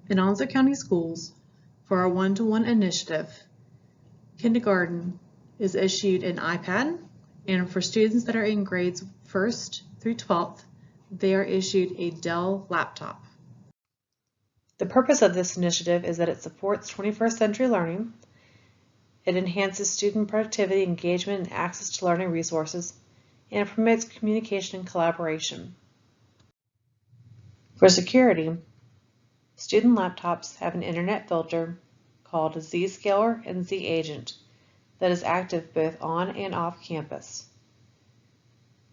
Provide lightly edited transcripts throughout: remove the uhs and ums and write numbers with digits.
In Onslow County Schools, for our one-to-one initiative, kindergarten is issued an iPad, and for students that are in grades 1st through 12th, they are issued a Dell laptop. The purpose of this initiative is that it supports 21st century learning, it enhances student productivity, engagement, and access to learning resources, and it promotes communication and collaboration. For security, student laptops have an internet filter called a Z-Scaler and Z-Agent that is active both on and off campus.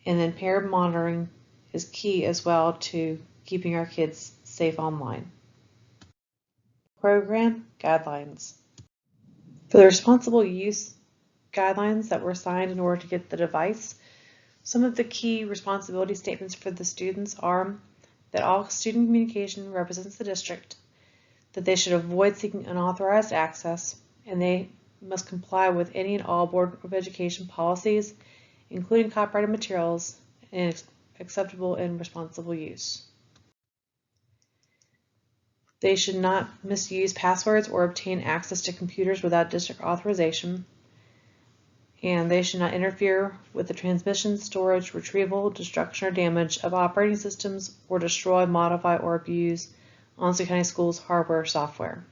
And then pair monitoring is key as well to keeping our kids safe online. Program guidelines. For the responsible use guidelines that were signed in order to get the device, some of the key responsibility statements for the students are that all student communication represents the district, that they should avoid seeking unauthorized access, and they must comply with any and all Board of Education policies, including copyrighted materials and acceptable and responsible use. They should not misuse passwords or obtain access to computers without district authorization, and they should not interfere with the transmission, storage, retrieval, destruction, or damage of operating systems or destroy, modify, or abuse Onslow County Schools hardware or software.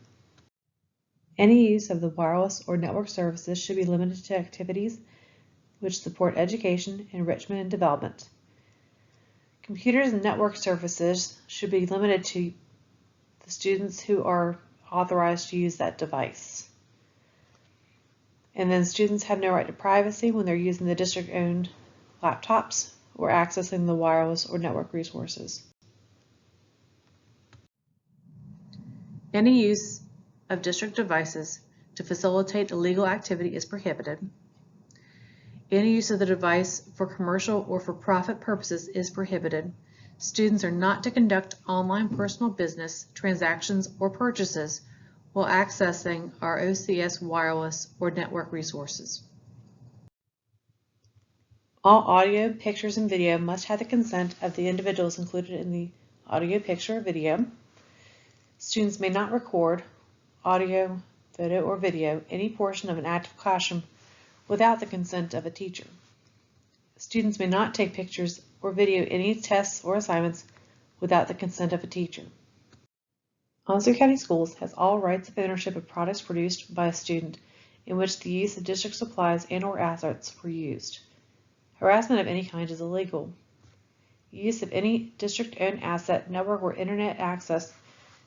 Any use of the wireless or network services should be limited to activities which support education, enrichment, and development. Computers and network services should be limited to the students who are authorized to use that device. And then students have no right to privacy when they're using the district-owned laptops or accessing the wireless or network resources. Any use of district devices to facilitate illegal activity is prohibited. Any use of the device for commercial or for profit purposes is prohibited. Students are not to conduct online personal business, transactions, or purchases while accessing our OCS wireless or network resources. All audio, pictures, and video must have the consent of the individuals included in the audio, picture, or video. Students may not record, audio, photo, or video any portion of an active classroom without the consent of a teacher. Students may not take pictures or video any tests or assignments without the consent of a teacher. Onslow County Schools has all rights of ownership of products produced by a student in which the use of district supplies and/or assets were used. Harassment of any kind is illegal. Use of any district-owned asset, network, or internet access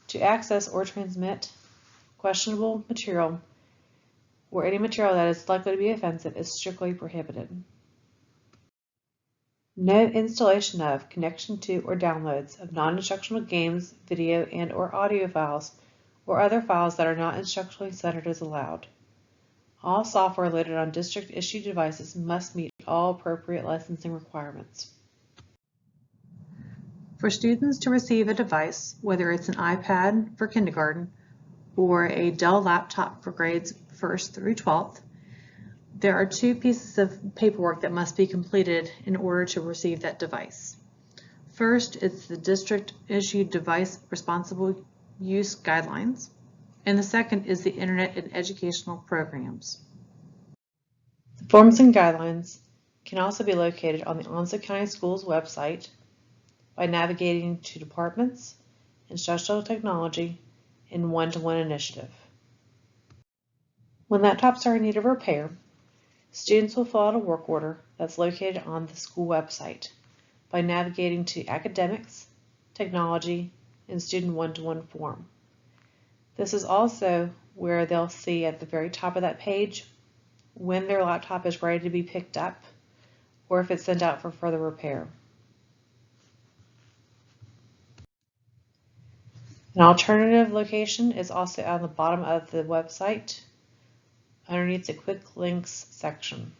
to access or transmit questionable material or any material that is likely to be offensive is strictly prohibited. No installation of, connection to, or downloads of non-instructional games, video, and/or audio files, or other files that are not instructionally centered is allowed. All software loaded on district-issued devices must meet all appropriate licensing requirements. For students to receive a device, whether it's an iPad for kindergarten or a Dell laptop for grades 1st through 12th, there are two pieces of paperwork that must be completed in order to receive that device. First, it's the district-issued device responsible use guidelines, and the second is the Internet and Educational Programs. The forms and guidelines can also be located on the Onslow County Schools website by navigating to Departments, Instructional Technology, and One-to-One Initiative. When laptops are in need of repair, students will fill out a work order that's located on the school website by navigating to Academics, Technology, and Student One-to-One form. This is also where they'll see at the very top of that page when their laptop is ready to be picked up or if it's sent out for further repair. An alternative location is also on the bottom of the website underneath the Quick Links section.